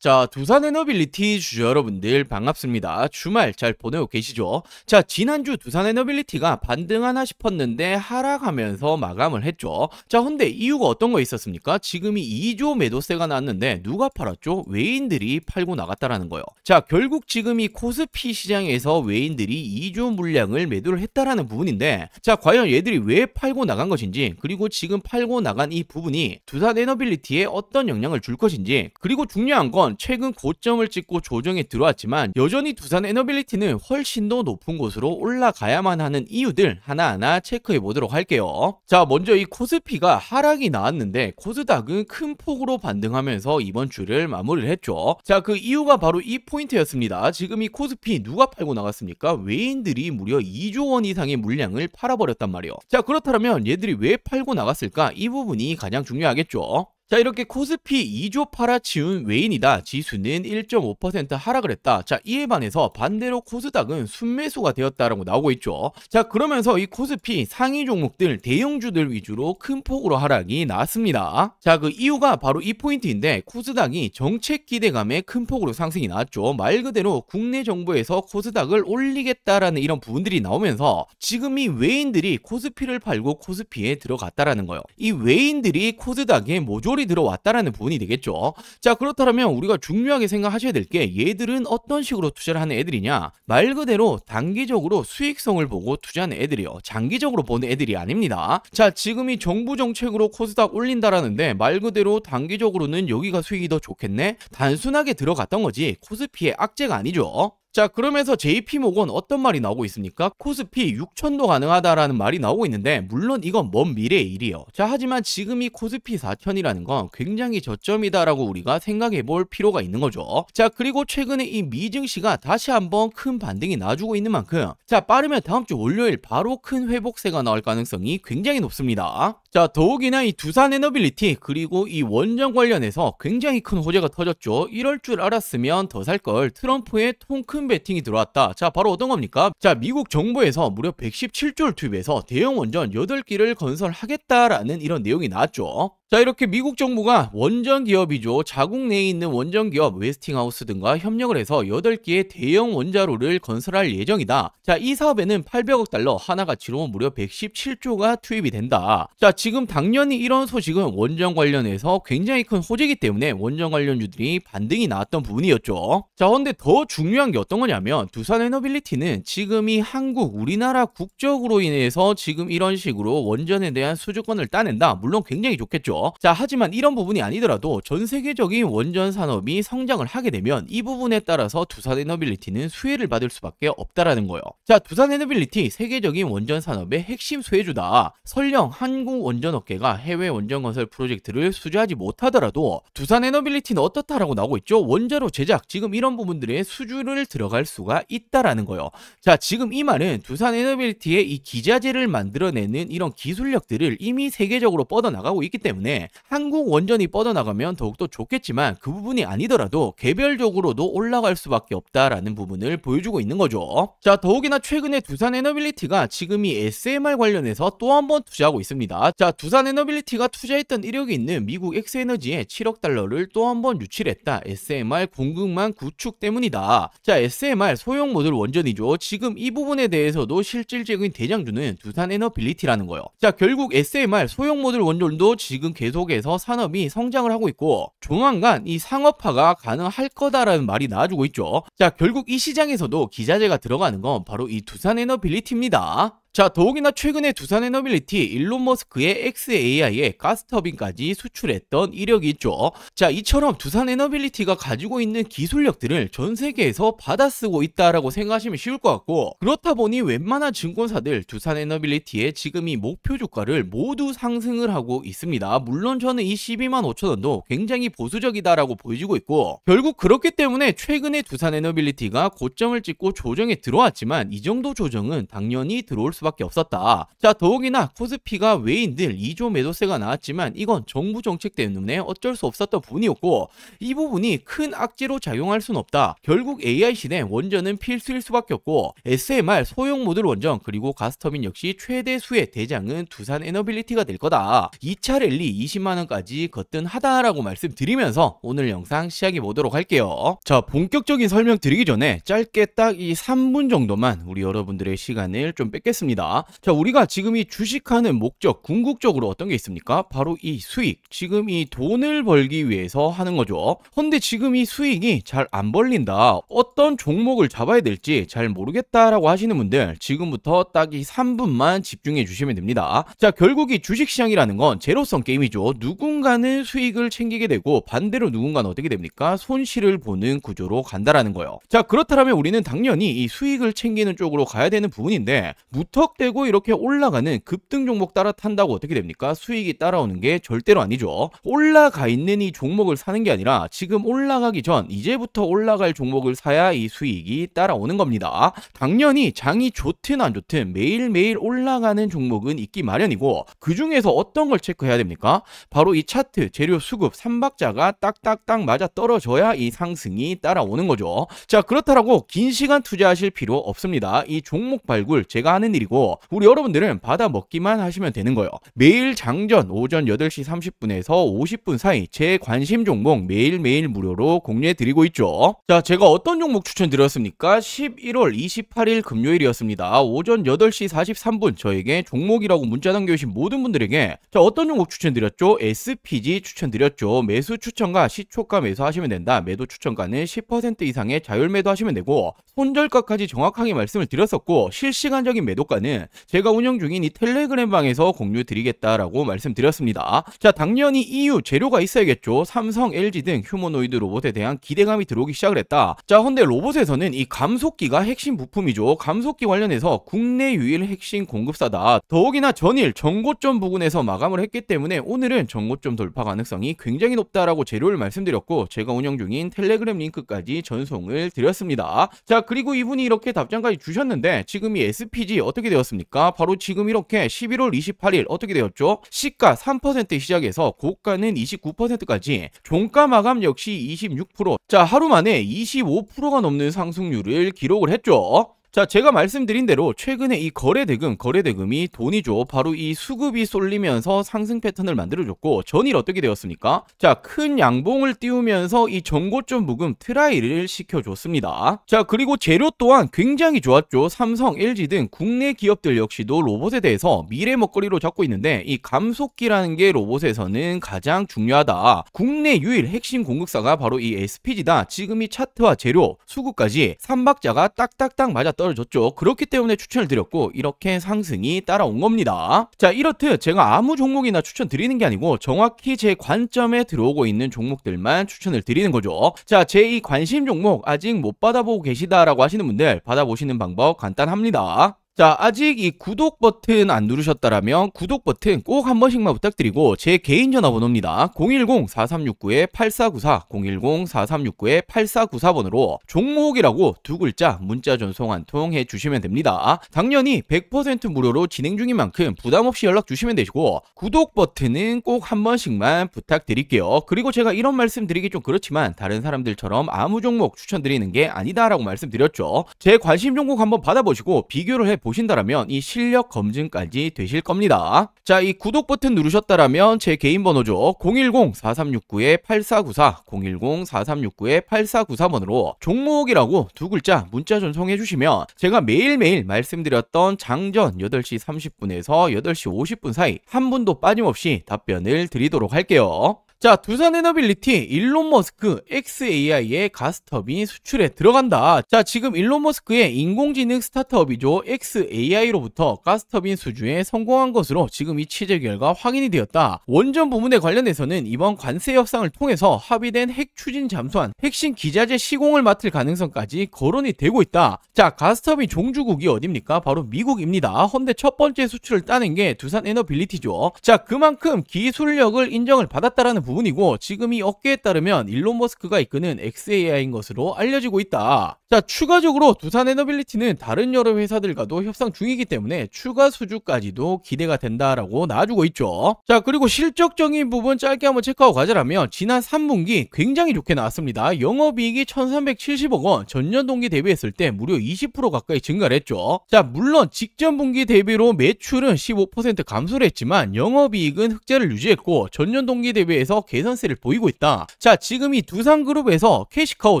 자, 두산 에너빌리티 주주 여러분들 반갑습니다. 주말 잘 보내고 계시죠? 자, 지난주 두산 에너빌리티가 반등하나 싶었는데 하락하면서 마감을 했죠. 자, 근데 이유가 어떤 거 있었습니까? 지금이 2조 매도세가 나왔는데 누가 팔았죠? 외인들이 팔고 나갔다라는 거예요. 자, 결국 지금 이 코스피 시장에서 외인들이 2조 물량을 매도를 했다라는 부분인데, 자, 과연 얘들이 왜 팔고 나간 것인지, 그리고 지금 팔고 나간 이 부분이 두산 에너빌리티에 어떤 영향을 줄 것인지, 그리고 중요한 건 최근 고점을 찍고 조정에 들어왔지만 여전히 두산 에너빌리티는 훨씬 더 높은 곳으로 올라가야만 하는 이유들 하나하나 체크해 보도록 할게요. 자, 먼저 이 코스피가 하락이 나왔는데 코스닥은 큰 폭으로 반등하면서 이번 주를 마무리를 했죠. 자, 그 이유가 바로 이 포인트였습니다. 지금 이 코스피 누가 팔고 나갔습니까? 외인들이 무려 2조 원 이상의 물량을 팔아버렸단 말이에요. 자, 그렇다면 얘들이 왜 팔고 나갔을까? 이 부분이 가장 중요하겠죠. 자, 이렇게 코스피 2조 팔아치운 외인이다. 지수는 1.5% 하락을 했다. 자, 이에 반해서 반대로 코스닥은 순매수가 되었다라고 나오고 있죠. 자, 그러면서 이 코스피 상위 종목들, 대형주들 위주로 큰 폭으로 하락이 나왔습니다. 자, 그 이유가 바로 이 포인트인데, 코스닥이 정책 기대감에 큰 폭으로 상승이 나왔죠. 말 그대로 국내 정부에서 코스닥을 올리겠다라는 이런 부분들이 나오면서 지금 이 외인들이 코스피를 팔고 코스피에 들어갔다라는 거예요. 이 외인들이 코스닥에 모조리 들어왔다라는 부분이 되겠죠. 자, 그렇다면 우리가 중요하게 생각하셔야 될 게, 얘들은 어떤 식으로 투자를 하는 애들이냐? 말 그대로 단기적으로 수익성을 보고 투자하는 애들이요. 장기적으로 보는 애들이 아닙니다. 자, 지금 이 정부 정책으로 코스닥 올린다라는데 말 그대로 단기적으로는 여기가 수익이 더 좋겠네? 단순하게 들어갔던 거지 코스피의 악재가 아니죠. 자, 그러면서 JP모건 어떤 말이 나오고 있습니까? 코스피 6천도 가능하다라는 말이 나오고 있는데, 물론 이건 먼 미래의 일이에요. 자, 하지만 지금 이 코스피 4천이라는 건 굉장히 저점이다라고 우리가 생각해 볼 필요가 있는 거죠. 자, 그리고 최근에 이 미증시가 다시 한번 큰 반등이 나와주고 있는 만큼, 자, 빠르면 다음 주 월요일 바로 큰 회복세가 나올 가능성이 굉장히 높습니다. 자, 더욱이나 이 두산 에너빌리티 그리고 이 원전 관련해서 굉장히 큰 호재가 터졌죠. 이럴 줄 알았으면 더 살 걸. 트럼프의 통큰 배팅이 들어왔다. 자, 바로 어떤 겁니까? 자, 미국 정부에서 무려 117조를 투입해서 대형 원전 8기를 건설하겠다라는 이런 내용이 나왔죠. 자, 이렇게 미국 정부가 원전 기업이죠. 자국 내에 있는 원전 기업 웨스팅하우스 등과 협력을 해서 8개의 대형 원자로를 건설할 예정이다. 자, 이 사업에는 800억 달러 하나 가치로 무려 117조가 투입이 된다. 자, 지금 당연히 이런 소식은 원전 관련해서 굉장히 큰 호재이기 때문에 원전 관련주들이 반등이 나왔던 부분이었죠. 자, 그런데 더 중요한 게 어떤 거냐면, 두산 에너빌리티는 지금 이 한국, 우리나라 국적으로 인해서 지금 이런 식으로 원전에 대한 수주권을 따낸다. 물론 굉장히 좋겠죠. 자, 하지만 이런 부분이 아니더라도 전 세계적인 원전 산업이 성장을 하게 되면 이 부분에 따라서 두산 에너빌리티는 수혜를 받을 수밖에 없다라는 거예요. 자, 두산 에너빌리티 세계적인 원전 산업의 핵심 수혜주다. 설령 한국 원전 업계가 해외 원전 건설 프로젝트를 수주하지 못하더라도 두산 에너빌리티는 어떻다라고 나오고 있죠. 원자로 제작, 지금 이런 부분들에 수주를 들어갈 수가 있다라는 거예요. 자, 지금 이 말은 두산 에너빌리티의 이 기자재를 만들어내는 이런 기술력들을 이미 세계적으로 뻗어나가고 있기 때문에 한국 원전이 뻗어나가면 더욱더 좋겠지만, 그 부분이 아니더라도 개별적으로도 올라갈 수밖에 없다라는 부분을 보여주고 있는 거죠. 자, 더욱이나 최근에 두산 에너빌리티가 지금 이 SMR 관련해서 또 한 번 투자하고 있습니다. 자, 두산 에너빌리티가 투자했던 이력이 있는 미국 엑스에너지에 7억 달러를 또 한 번 유치를 했다. SMR 공급망 구축 때문이다. 자, SMR 소형 모듈 원전이죠. 지금 이 부분에 대해서도 실질적인 대장주는 두산 에너빌리티라는 거예요. 자, 결국 SMR 소형 모듈 원전도 지금 계속해서 산업이 성장을 하고 있고 조만간 이 상업화가 가능할 거다라는 말이 나와주고 있죠. 자, 결국 이 시장에서도 기자재가 들어가는 건 바로 이 두산 에너빌리티입니다. 자, 더욱이나 최근에 두산 에너빌리티 일론 머스크의 xAI에 가스터빈까지 수출했던 이력이 있죠. 자, 이처럼 두산 에너빌리티가 가지고 있는 기술력들을 전 세계에서 받아쓰고 있다라고 생각하시면 쉬울 것 같고, 그렇다 보니 웬만한 증권사들 두산 에너빌리티의 지금 이 목표 주가를 모두 상승을 하고 있습니다. 물론 저는 이 12만 5천 원도 굉장히 보수적이다라고 보여지고 있고, 결국 그렇기 때문에 최근에 두산 에너빌리티가 고점을 찍고 조정에 들어왔지만 이 정도 조정은 당연히 들어올 수밖에 없었다. 자, 더욱이나 코스피가 외인들 2조 매도세가 나왔지만 이건 정부 정책 때문에 어쩔 수 없었던 부분이었고, 이 부분이 큰 악재로 작용할 순 없다. 결국 AI 시대 원전은 필수일 수밖에 없고, SMR 소형 모듈 원전 그리고 가스터빈 역시 최대 수의 대장은 두산 에너빌리티가 될 거다. 2차 랠리 20만원까지 거뜬하다라고 말씀드리면서 오늘 영상 시작해 보도록 할게요. 자, 본격적인 설명 드리기 전에 짧게 딱 이 3분 정도만 우리 여러분들의 시간을 좀 뺏겠습니다. 자, 우리가 지금 이 주식하는 목적, 궁극적으로 어떤 게 있습니까? 바로 이 수익, 지금 이 돈을 벌기 위해서 하는 거죠. 근데 지금 이 수익이 잘 안 벌린다, 어떤 종목을 잡아야 될지 잘 모르겠다라고 하시는 분들, 지금부터 딱 이 3분만 집중해 주시면 됩니다. 자, 결국 이 주식시장이라는 건 제로섬 게임이죠. 누군가는 수익을 챙기게 되고 반대로 누군가는 어떻게 됩니까? 손실을 보는 구조로 간다라는 거예요. 자, 그렇다면 우리는 당연히 이 수익을 챙기는 쪽으로 가야 되는 부분인데, 무턱대고 이렇게 올라가는 급등 종목 따라 탄다고 어떻게 됩니까? 수익이 따라오는 게 절대로 아니죠. 올라가 있는 이 종목을 사는 게 아니라 지금 올라가기 전 이제부터 올라갈 종목을 사야 이 수익이 따라오는 겁니다. 당연히 장이 좋든 안 좋든 매일매일 올라가는 종목은 있기 마련이고, 그 중에서 어떤 걸 체크해야 됩니까? 바로 이 차트, 재료, 수급, 삼박자가 딱딱딱 맞아 떨어져야 이 상승이 따라오는 거죠. 자, 그렇다라고 긴 시간 투자하실 필요 없습니다. 이 종목 발굴 제가 하는 일이고, 우리 여러분들은 받아 먹기만 하시면 되는 거예요. 매일 장전 오전 8시 30분에서 50분 사이 제 관심 종목 매일매일 무료로 공유해 드리고 있죠. 자, 제가 어떤 종목 추천드렸습니까? 11월 28일 금요일이었습니다. 오전 8시 43분 저에게 종목이라고 문자 남겨주신 모든 분들에게 자, 어떤 종목 추천드렸죠? SPG 추천드렸죠. 매수 추천가 시초가 매수하시면 된다. 매도 추천가는 10% 이상의 자율 매도하시면 되고, 손절가까지 정확하게 말씀을 드렸었고, 실시간적인 매도가는 제가 운영 중인 이 텔레그램 방에서 공유 드리겠다라고 말씀드렸습니다. 자, 당연히 EU 재료가 있어야겠죠. 삼성, LG 등 휴머노이드 로봇에 대한 기대감이 들어오기 시작을 했다. 자, 근데 로봇에서는 이 감속기가 핵심 부품이죠. 감속기 관련해서 국내 유일 핵심 공급사다. 더욱이나 전일 전고점 부근에서 마감을 했기 때문에 오늘은 전고점 돌파 가능성이 굉장히 높다라고 재료를 말씀드렸고, 제가 운영 중인 텔레그램 링크까지 전송을 드렸습니다. 자, 그리고 이분이 이렇게 답장까지 주셨는데, 지금 이 SPG 어떻게 되었습니까? 바로 지금 이렇게 11월 28일 어떻게 되었죠? 시가 3% 시작해서 고가는 29%까지, 종가 마감 역시 26%, 자, 하루 만에 25%가 넘는 상승률을 기록을 했죠. 자, 제가 말씀드린 대로 최근에 이 거래대금이 돈이죠. 바로 이 수급이 쏠리면서 상승 패턴을 만들어줬고, 전일 어떻게 되었습니까? 자, 큰 양봉을 띄우면서 이 전고점 부근 트라이를 시켜줬습니다. 자, 그리고 재료 또한 굉장히 좋았죠. 삼성, LG 등 국내 기업들 역시도 로봇에 대해서 미래 먹거리로 잡고 있는데, 이 감속기라는 게 로봇에서는 가장 중요하다. 국내 유일 핵심 공급사가 바로 이 SPG다. 지금 이 차트와 재료, 수급까지 삼박자가 딱딱딱 맞아 떨어졌죠. 그렇기 때문에 추천을 드렸고, 이렇게 상승이 따라온 겁니다. 자, 이렇듯 제가 아무 종목이나 추천드리는 게 아니고 정확히 제 관점에 들어오고 있는 종목들만 추천을 드리는 거죠. 자, 제 이 관심 종목 아직 못 받아보고 계시다라고 하시는 분들, 받아보시는 방법 간단합니다. 자, 아직 이 구독 버튼 안 누르셨다라면 구독 버튼 꼭 한 번씩만 부탁드리고, 제 개인 전화번호입니다. 010-4369-8494, 010-4369-8494번으로 종목이라고 두 글자 문자 전송 한 통 해주시면 됩니다. 당연히 100% 무료로 진행 중인 만큼 부담없이 연락 주시면 되시고, 구독 버튼은 꼭 한 번씩만 부탁드릴게요. 그리고 제가 이런 말씀 드리기 좀 그렇지만 다른 사람들처럼 아무 종목 추천드리는 게 아니다라고 말씀드렸죠. 제 관심 종목 한번 받아보시고 비교를 해보신다라면 이 실력 검증까지 되실 겁니다. 자, 이 구독 버튼 누르셨다라면 제 개인 번호죠. 010-4369-8494, 010-4369-8494번으로 종목이라고 두 글자 문자 전송해 주시면 제가 매일매일 말씀드렸던 장전 8시 30분에서 8시 50분 사이 한 분도 빠짐없이 답변을 드리도록 할게요. 자, 두산에너빌리티 일론 머스크 xAI의 가스터빈 수출에 들어간다. 자, 지금 일론 머스크의 인공지능 스타트업이죠. xAI로부터 가스터빈 수주에 성공한 것으로 지금 이 취재 결과 확인이 되었다. 원전 부문에 관련해서는 이번 관세 협상을 통해서 합의된 핵 추진 잠수한 핵심 기자재 시공을 맡을 가능성까지 거론이 되고 있다. 자, 가스터빈 종주국이 어딥니까? 바로 미국입니다. 헌데 첫 번째 수출을 따낸 게 두산에너빌리티죠. 자, 그만큼 기술력을 인정을 받았다라는 부분이고 지금 이 업계에 따르면 일론 머스크가 이끄는 xAI인 것으로 알려지고 있다. 자, 추가적으로 두산에너빌리티는 다른 여러 회사들과도 협상 중이기 때문에 추가 수주까지도 기대가 된다라고 나와주고 있죠. 자, 그리고 실적적인 부분 짧게 한번 체크하고 가자라면 지난 3분기 굉장히 좋게 나왔습니다. 영업이익이 1370억 원, 전년 동기 대비했을 때 무려 20% 가까이 증가를 했죠. 자, 물론 직전 분기 대비로 매출은 15% 감소를 했지만 영업이익은 흑자를 유지했고 전년 동기 대비해서 개선세를 보이고 있다. 자, 지금 이 두산그룹에서 캐시카우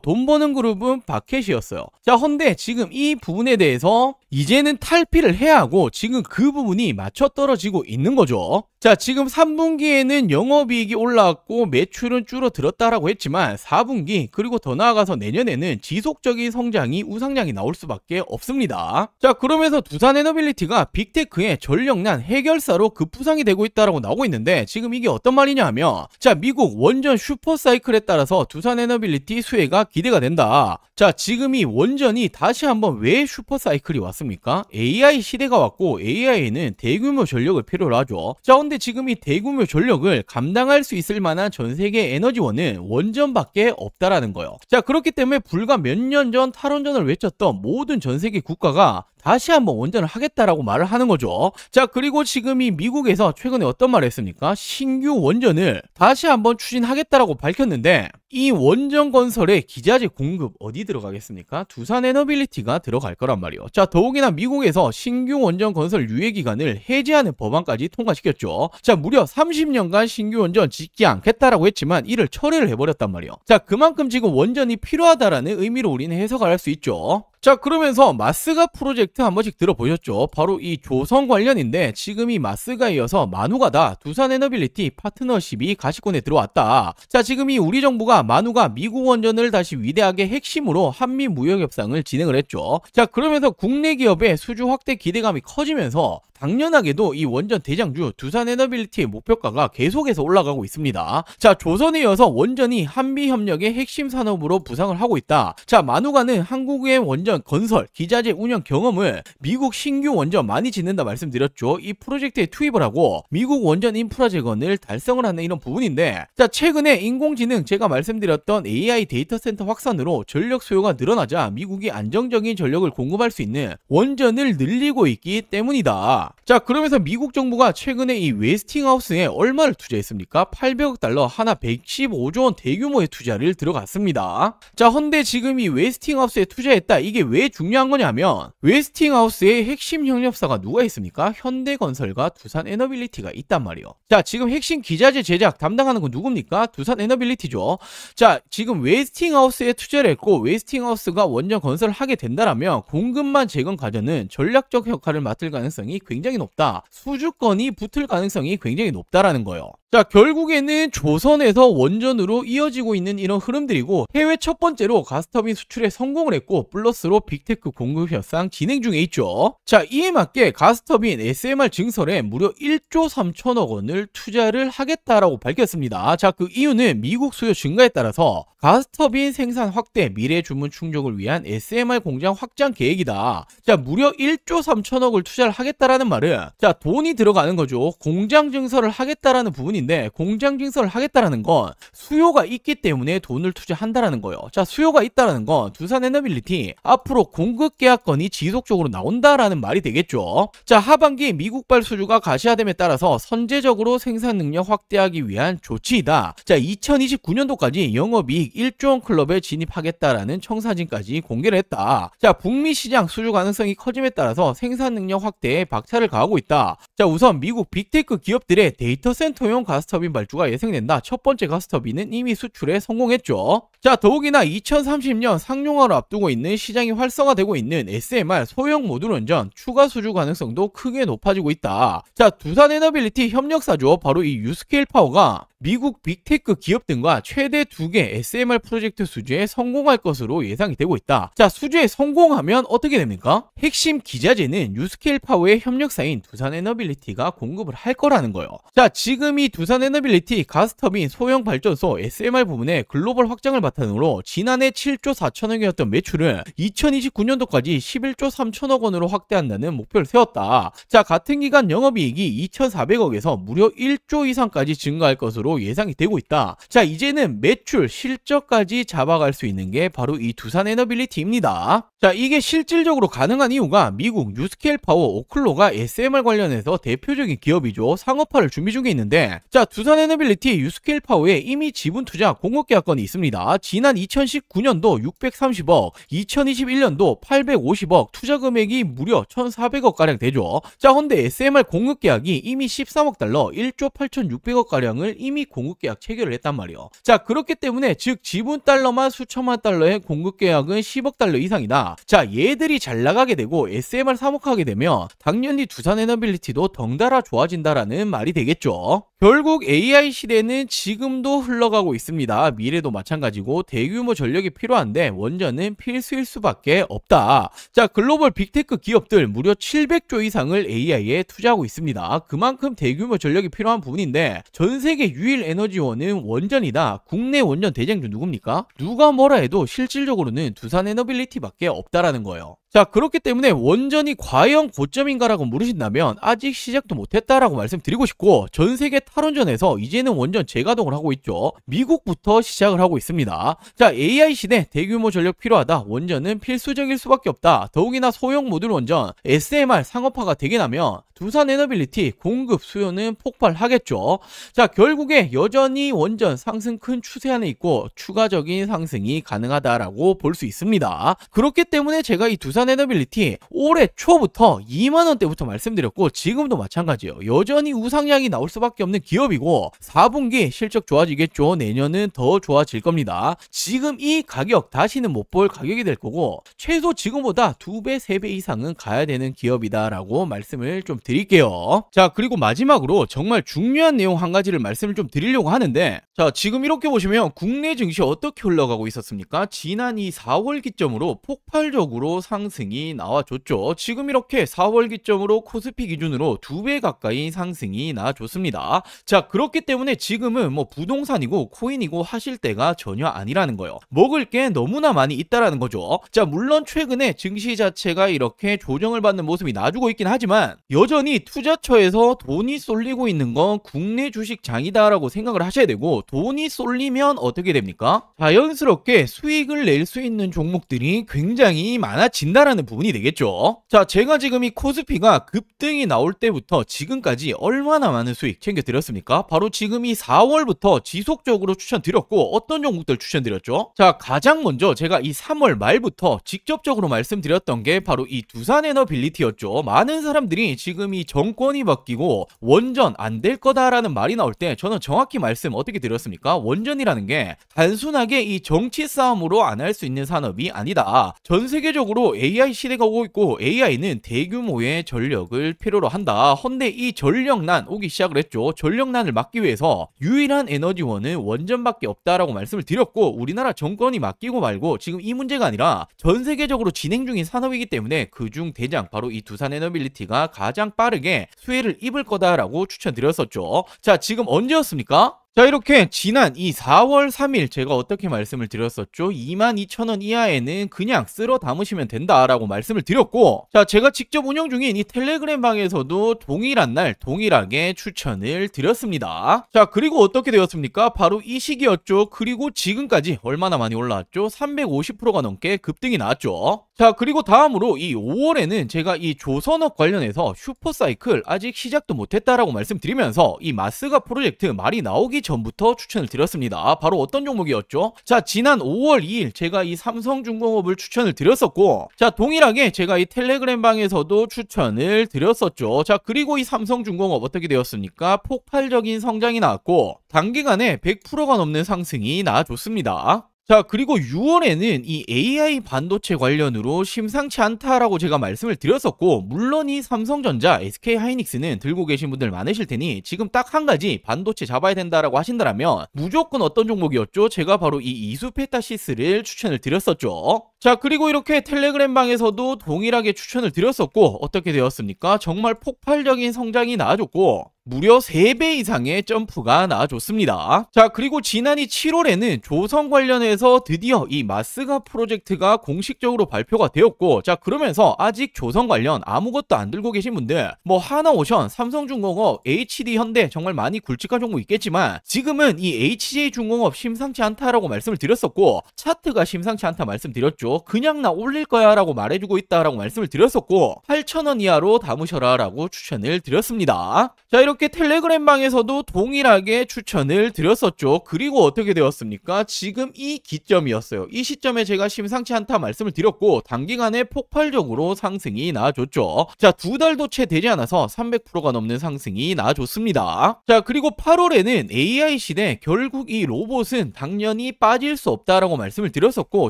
돈 버는 그룹은 박캐시였어요. 자, 헌데 지금 이 부분에 대해서 이제는 탈피를 해야 하고 지금 그 부분이 맞춰떨어지고 있는 거죠. 자, 지금 3분기에는 영업이익이 올라왔고 매출은 줄어들었다라고 했지만 4분기 그리고 더 나아가서 내년에는 지속적인 성장이 우상향이 나올 수밖에 없습니다. 자, 그러면서 두산에너빌리티가 빅테크의 전력난 해결사로 급부상이 되고 있다라고 나오고 있는데 지금 이게 어떤 말이냐 하면 자, 미국 원전 슈퍼사이클에 따라서 두산에너빌리티 수혜가 기대가 된다. 자, 지금 이 원전이 다시 한번 왜 슈퍼사이클이 왔습니까? AI 시대가 왔고 AI에는 대규모 전력을 필요로 하죠. 자, 근데 지금 이 대규모 전력을 감당할 수 있을 만한 전 세계 에너지원은 원전밖에 없다라는 거예요. 자, 그렇기 때문에 불과 몇 년 전 탈원전을 외쳤던 모든 전 세계 국가가 다시 한번 원전을 하겠다라고 말을 하는 거죠. 자, 그리고 지금 이 미국에서 최근에 어떤 말을 했습니까? 신규 원전을 다시 한번 추진하겠다라고 밝혔는데 이 원전 건설의 기자재 공급 어디 들어가겠습니까? 두산에너빌리티가 들어갈 거란 말이에요. 자, 더욱이나 미국에서 신규 원전 건설 유예 기간을 해제하는 법안까지 통과시켰죠. 자, 무려 30년간 신규 원전 짓지 않겠다라고 했지만 이를 철회를 해버렸단 말이에요. 자, 그만큼 지금 원전이 필요하다라는 의미로 우리는 해석을 할 수 있죠. 자, 그러면서 마스가 프로젝트 한 번씩 들어보셨죠? 바로 이 조선 관련인데 지금 이 마스가 이어서 마누가다 두산에너빌리티 파트너십이 가시권에 들어왔다. 자, 지금 이 우리 정부가 마누가 미국 원전을 다시 위대하게 핵심으로 한미 무역 협상을 진행을 했죠. 자, 그러면서 국내 기업의 수주 확대 기대감이 커지면서 당연하게도 이 원전 대장주 두산에너빌리티의 목표가가 계속해서 올라가고 있습니다. 자, 조선에 이어서 원전이 한미협력의 핵심 산업으로 부상을 하고 있다. 자, 마누가는 한국의 원전 건설, 기자재 운영 경험을 미국 신규 원전 많이 짓는다 말씀드렸죠. 이 프로젝트에 투입을 하고 미국 원전 인프라 재건을 달성을 하는 이런 부분인데 자, 최근에 인공지능 제가 말씀드렸던 AI 데이터 센터 확산으로 전력 수요가 늘어나자 미국이 안정적인 전력을 공급할 수 있는 원전을 늘리고 있기 때문이다. 자, 그러면서 미국 정부가 최근에 이 웨스팅하우스에 얼마를 투자했습니까? 800억 달러 하나 115조 원 대규모의 투자를 들어갔습니다. 자, 헌데 지금 이 웨스팅하우스에 투자했다. 이게 왜 중요한 거냐면 웨스팅하우스의 핵심 협력사가 누가 있습니까? 현대건설과 두산에너빌리티가 있단 말이에요. 자, 지금 핵심 기자재 제작 담당하는 건 누굽니까? 두산에너빌리티죠. 자, 지금 웨스팅하우스에 투자를 했고 웨스팅하우스가 원전 건설을 하게 된다라면 공급만 재건 과정은 전략적 역할을 맡을 가능성이 굉장히 높다. 수주권이 붙을 가능성이 굉장히 높다라는 거예요. 자, 결국에는 조선에서 원전으로 이어지고 있는 이런 흐름들이고 해외 첫 번째로 가스터빈 수출에 성공을 했고 플러스로 빅테크 공급 협상 진행 중에 있죠. 자, 이에 맞게 가스터빈 SMR 증설에 무려 1조 3천억 원을 투자를 하겠다라고 밝혔습니다. 자, 그 이유는 미국 수요 증가에 따라서 가스터빈 생산 확대, 미래 주문 충족을 위한 SMR 공장 확장 계획이다. 자, 무려 1조 3천억을 투자를 하겠다라는 말은 자, 돈이 들어가는 거죠. 공장 증설을 하겠다라는 부분인데 공장 증설을 하겠다라는 건 수요가 있기 때문에 돈을 투자한다라는 거예요. 자, 수요가 있다라는 건 두산에너빌리티 앞으로 공급 계약건이 지속적으로 나온다라는 말이 되겠죠. 자, 하반기 미국발 수주가 가시화됨에 따라서 선제적으로 생산 능력 확대하기 위한 조치이다. 자, 2029년도까지 영업이익 1조 원 클럽에 진입하겠다라는 청사진까지 공개를 했다. 자, 북미 시장 수주 가능성이 커짐에 따라서 생산 능력 확대에 박차를 가하고 있다. 자, 우선 미국 빅테크 기업들의 데이터 센터용 가스터빈 발주가 예상된다. 첫 번째 가스터빈은 이미 수출에 성공했죠. 자, 더욱이나 2030년 상용화를 앞두고 있는 시장이 활성화되고 있는 SMR 소형 모듈 원전 추가 수주 가능성도 크게 높아지고 있다. 자, 두산에너빌리티 협력사죠. 바로 이 유스케일 파워가 미국 빅테크 기업 등과 최대 2개 SMR 프로젝트 수주에 성공할 것으로 예상이 되고 있다. 자, 수주에 성공하면 어떻게 됩니까? 핵심 기자재는 유스케일 파워의 협력사인 두산에너빌리티가 공급을 할 거라는 거예요. 자, 지금 이 두산 에너빌리티 가스터빈 소형 발전소 SMR 부문의 글로벌 확장을 바탕으로 지난해 7조 4천억이었던 매출을 2029년도까지 11조 3천억 원으로 확대한다는 목표를 세웠다. 자, 같은 기간 영업이익이 2,400억에서 무려 1조 이상까지 증가할 것으로 예상이 되고 있다. 자, 이제는 매출, 실적까지 잡아갈 수 있는 게 바로 이 두산 에너빌리티입니다. 자, 이게 실질적으로 가능한 이유가 미국 뉴스케일 파워 오클로가 SMR 관련해서 대표적인 기업이죠. 상업화를 준비 중에 있는데, 자, 두산 에너빌리티 뉴스케일 파워에 이미 지분 투자 공급 계약건이 있습니다. 지난 2019년도 630억, 2021년도 850억, 투자 금액이 무려 1,400억 가량 되죠. 자, 근데 SMR 공급 계약이 이미 13억 달러, 1조 8,600억 가량을 이미 공급 계약 체결을 했단 말이에요. 자, 그렇기 때문에 즉 지분 달러만 수천만 달러의 공급 계약은 10억 달러 이상이다. 자, 얘들이 잘 나가게 되고 SMR 사목하게 되면 당연히 두산 에너빌리티도 덩달아 좋아진다라는 말이 되겠죠. 결국 AI 시대는 지금도 흘러가고 있습니다. 미래도 마찬가지고 대규모 전력이 필요한데 원전은 필수일 수밖에 없다. 자, 글로벌 빅테크 기업들 무려 700조 이상을 AI에 투자하고 있습니다. 그만큼 대규모 전력이 필요한 부분인데 전 세계 유일 에너지원은 원전이다. 국내 원전 대장주 누굽니까? 누가 뭐라 해도 실질적으로는 두산 에너빌리티밖에 없다라는 거예요. 자, 그렇기 때문에 원전이 과연 고점인가라고 물으신다면 아직 시작도 못했다라고 말씀드리고 싶고, 전 세계 탈원전에서 이제는 원전 재가동을 하고 있죠. 미국부터 시작을 하고 있습니다. 자, AI 시대 대규모 전력 필요하다. 원전은 필수적일 수밖에 없다. 더욱이나 소형 모듈 원전 SMR 상업화가 되게 나면 두산 에너빌리티 공급 수요는 폭발하겠죠. 자, 결국에 여전히 원전 상승 큰 추세 안에 있고 추가적인 상승이 가능하다라고 볼 수 있습니다. 그렇기 때문에 제가 이 두산 에너빌리티 올해 초부터 2만원대부터 말씀드렸고 지금도 마찬가지예요. 여전히 우상향이 나올 수밖에 없는 기업이고 4분기 실적 좋아지겠죠. 내년은 더 좋아질 겁니다. 지금 이 가격 다시는 못 볼 가격이 될 거고 최소 지금보다 2배, 3배 이상은 가야 되는 기업이다라고 말씀을 좀 드릴게요. 자, 그리고 마지막으로 정말 중요한 내용 한 가지를 말씀을 좀 드리려고 하는데, 자, 지금 이렇게 보시면 국내 증시 어떻게 흘러가고 있었습니까? 지난 이 4월 기점으로 폭발적으로 상승이 나와줬죠. 지금 이렇게 4월 기점으로 코스피 기준으로 2배 가까이 상승이 나와줬습니다. 자, 그렇기 때문에 지금은 뭐 부동산이고 코인이고 하실 때가 전혀 아니라는 거예요. 먹을 게 너무나 많이 있다라는 거죠. 자, 물론 최근에 증시 자체가 이렇게 조정을 받는 모습이 나주고 있긴 하지만 여전히 투자처에서 돈이 쏠리고 있는 건 국내 주식장이다라고 생각을 하셔야 되고, 돈이 쏠리면 어떻게 됩니까? 자연스럽게 수익을 낼 수 있는 종목들이 굉장히 많아진다라는 부분이 되겠죠. 자, 제가 지금 이 코스피가 급등이 나올 때부터 지금까지 얼마나 많은 수익 챙겨드렸습니까? 바로 지금 이 4월부터 지속적으로 추천드렸고, 어떤 종목들 추천드렸죠? 자, 가장 먼저 제가 이 3월 말부터 직접적으로 말씀드렸던 게 바로 이 두산 에너빌리티였죠. 많은 사람들이 지금 이 정권이 바뀌고 원전 안 될 거다라는 말이 나올 때 저는 정확히 말씀 어떻게 드렸습니까? 원전이라는 게 단순하게 이 정치 싸움으로 안 할 수 있는 산업이 아니다. 전 세계적으로 AI 시대가 오고 있고 AI는 대규모의 전력을 필요로 한다. 헌데 이 전력난 오기 시작을 했죠. 전력난을 막기 위해서 유일한 에너지원은 원전밖에 없다라고 말씀을 드렸고, 우리나라 정권이 맡기고 말고 지금 이 문제가 아니라 전 세계적으로 진행 중인 산업이기 때문에 그중 대장 바로 이 두산 에너빌리티가 가장 빠르게 수혜를 입을 거다라고 추천드렸었죠. 자, 지금 언제였습니까? 자, 이렇게 지난 이 4월 3일 제가 어떻게 말씀을 드렸었죠? 22,000원 이하에는 그냥 쓸어 담으시면 된다라고 말씀을 드렸고, 자, 제가 직접 운영 중인 이 텔레그램 방에서도 동일한 날 동일하게 추천을 드렸습니다. 자, 그리고 어떻게 되었습니까? 바로 이 시기였죠. 그리고 지금까지 얼마나 많이 올라왔죠? 350%가 넘게 급등이 나왔죠. 자, 그리고 다음으로 이 5월에는 제가 이 조선업 관련해서 슈퍼사이클 아직 시작도 못했다라고 말씀드리면서 이 마스가 프로젝트 말이 나오기 전부터 추천을 드렸습니다. 바로 어떤 종목이었죠? 자, 지난 5월 2일 제가 이 삼성중공업을 추천을 드렸었고, 자, 동일하게 제가 이 텔레그램 방에서도 추천을 드렸었죠. 자, 그리고 이 삼성중공업 어떻게 되었습니까? 폭발적인 성장이 나왔고 단기간에 100%가 넘는 상승이 나와줬습니다. 자, 그리고 6월에는 이 AI 반도체 관련으로 심상치 않다라고 제가 말씀을 드렸었고, 물론 이 삼성전자, SK하이닉스는 들고 계신 분들 많으실 테니 지금 딱 한 가지 반도체 잡아야 된다라고 하신다면 무조건 어떤 종목이었죠? 제가 바로 이 이수페타시스를 추천을 드렸었죠. 자, 그리고 이렇게 텔레그램 방에서도 동일하게 추천을 드렸었고 어떻게 되었습니까? 정말 폭발적인 성장이 나와줬고 무려 3배 이상의 점프가 나와줬습니다. 자, 그리고 지난해 7월에는 조선 관련해서 드디어 이 마스가 프로젝트가 공식적으로 발표가 되었고, 자, 그러면서 아직 조선 관련 아무것도 안 들고 계신 분들, 뭐 하나오션, 삼성중공업, HD현대 정말 많이 굵직한 종목 있겠지만 지금은 이 HJ중공업 심상치 않다라고 말씀을 드렸었고, 차트가 심상치 않다 말씀드렸죠. 그냥 나 올릴 거야 라고 말해주고 있다라고 말씀을 드렸었고 8,000원 이하로 담으셔라 라고 추천을 드렸습니다. 자, 이렇게 텔레그램 방에서도 동일하게 추천을 드렸었죠. 그리고 어떻게 되었습니까? 지금 이 기점이었어요. 이 시점에 제가 심상치 않다 말씀을 드렸고 단기간에 폭발적으로 상승이 나와줬죠. 자, 2달도 채 되지 않아서 300%가 넘는 상승이 나와줬습니다. 자, 그리고 8월에는 AI 시대 결국 이 로봇은 당연히 빠질 수 없다라고 말씀을 드렸었고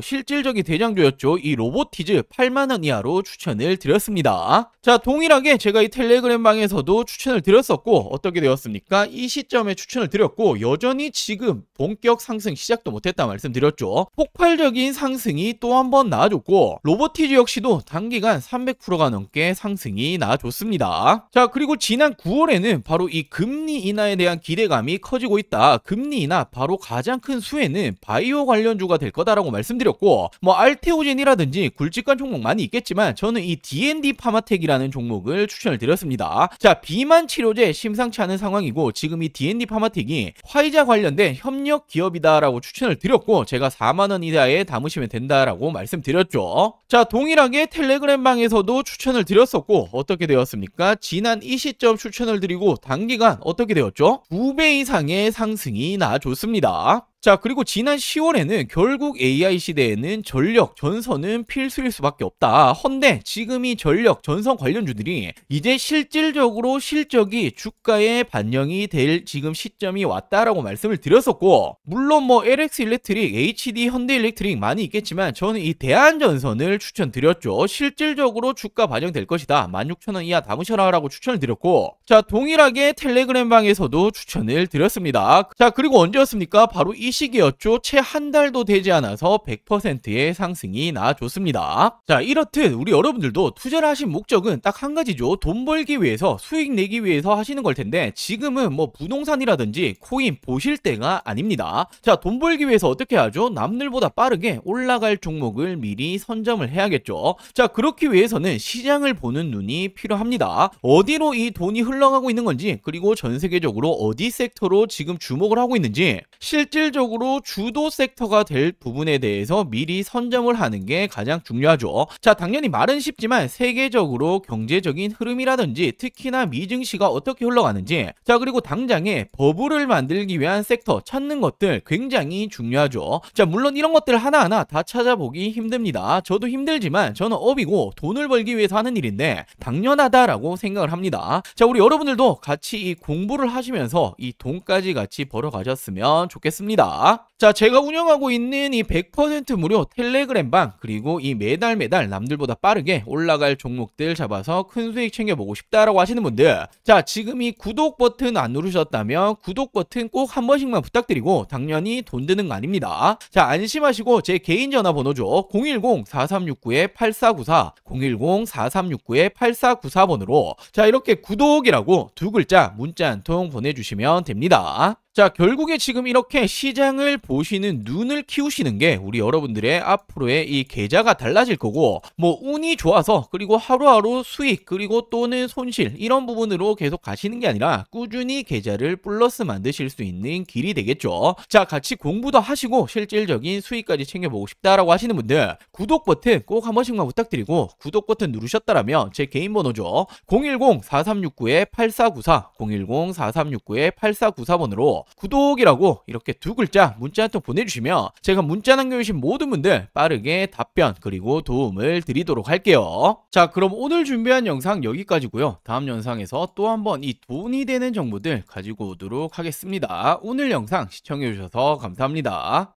실질적인 대장주였죠. 이 로보티즈 8만원 이하로 추천을 드렸습니다. 자, 동일하게 제가 이 텔레그램 방에서도 추천을 드렸었고 어떻게 되었습니까? 이 시점에 추천을 드렸고 여전히 지금 본격 상승 시작도 못했다 말씀드렸죠. 폭발적인 상승이 또 한 번 나와줬고 로보티즈 역시도 단기간 300%가 넘게 상승이 나와줬습니다. 자, 그리고 지난 9월에는 바로 이 금리 인하에 대한 기대감이 커지고 있다. 금리 인하 바로 가장 큰 수혜는 바이오 관련주가 될 거다라고 말씀드렸고 뭐 알테오젠이라든지 굵직한 종목 많이 있겠지만 저는 이 D&D 파마텍이라는 종목을 추천을 드렸습니다. 자, 비만 치료제 심상치 않은 상황이고 지금 이 D&D 파마텍이 화이자 관련된 협력 기업이다라고 추천을 드렸고 제가 4만원 이하에 담으시면 된다라고 말씀드렸죠. 자, 동일하게 텔레그램 방에서도 추천을 드렸었고 어떻게 되었습니까? 지난 이 시점 추천을 드리고 단기간 어떻게 되었죠? 2배 이상의 상승이 나와줬습니다. 자, 그리고 지난 10월에는 결국 AI 시대에는 전력, 전선은 필수일 수밖에 없다. 헌데 지금 이 전력, 전선 관련주들이 이제 실질적으로 실적이 주가에 반영이 될 지금 시점이 왔다라고 말씀을 드렸었고 물론 뭐 LX 일렉트릭, HD 현대 일렉트릭 많이 있겠지만 저는 이 대한전선을 추천드렸죠. 실질적으로 주가 반영될 것이다. 16,000원 이하 담으셔라 라고 추천을 드렸고 자, 동일하게 텔레그램 방에서도 추천을 드렸습니다. 자, 그리고 언제였습니까? 바로 이 시기였죠. 채 한 달도 되지 않아서 100%의 상승이 나와줬습니다. 자, 이렇듯 우리 여러분들도 투자를 하신 목적은 딱 한 가지죠. 돈 벌기 위해서 수익 내기 위해서 하시는 걸 텐데 지금은 뭐 부동산이라든지 코인 보실 때가 아닙니다. 자, 돈 벌기 위해서 어떻게 하죠? 남들보다 빠르게 올라갈 종목을 미리 선점을 해야겠죠. 자, 그렇기 위해서는 시장을 보는 눈이 필요합니다. 어디로 이 돈이 흘러가고 있는 건지 그리고 전 세계적으로 어디 섹터로 지금 주목을 하고 있는지 실질적으로 주도 섹터가 될 부분에 대해서 미리 선점을 하는 게 가장 중요하죠. 자, 당연히 말은 쉽지만 세계적으로 경제적인 흐름이라든지 특히나 미증시가 어떻게 흘러가는지 자, 그리고 당장에 버블을 만들기 위한 섹터 찾는 것들 굉장히 중요하죠. 자, 물론 이런 것들 하나하나 다 찾아보기 힘듭니다. 저도 힘들지만 저는 업이고 돈을 벌기 위해서 하는 일인데 당연하다라고 생각을 합니다. 자, 우리 여러분들도 같이 이 공부를 하시면서 이 돈까지 같이 벌어가셨으면 좋겠습니다. 자, 제가 운영하고 있는 이 100% 무료 텔레그램 방 그리고 이 매달 남들보다 빠르게 올라갈 종목들 잡아서 큰 수익 챙겨보고 싶다라고 하시는 분들 자, 지금 이 구독 버튼 안 누르셨다면 구독 버튼 꼭 한 번씩만 부탁드리고 당연히 돈 드는 거 아닙니다. 자, 안심하시고 제 개인 전화번호죠. 010-4369-8494 010-4369-8494번으로 자, 이렇게 구독이라고 두 글자 문자 한 통 보내주시면 됩니다. 자, 결국에 지금 이렇게 시장을 보시는 눈을 키우시는 게 우리 여러분들의 앞으로의 이 계좌가 달라질 거고 뭐 운이 좋아서 그리고 하루하루 수익 그리고 또는 손실 이런 부분으로 계속 가시는 게 아니라 꾸준히 계좌를 플러스 만드실 수 있는 길이 되겠죠. 자, 같이 공부도 하시고 실질적인 수익까지 챙겨보고 싶다라고 하시는 분들 구독 버튼 꼭 한 번씩만 부탁드리고 구독 버튼 누르셨다라면 제 개인 번호죠. 010-4369-8494 010-4369-8494번으로 구독이라고 이렇게 두 글자 문자 한 통 보내주시면 제가 문자 남겨주신 모든 분들 빠르게 답변 그리고 도움을 드리도록 할게요. 자, 그럼 오늘 준비한 영상 여기까지고요. 다음 영상에서 또 한번 이 돈이 되는 정보들 가지고 오도록 하겠습니다. 오늘 영상 시청해주셔서 감사합니다.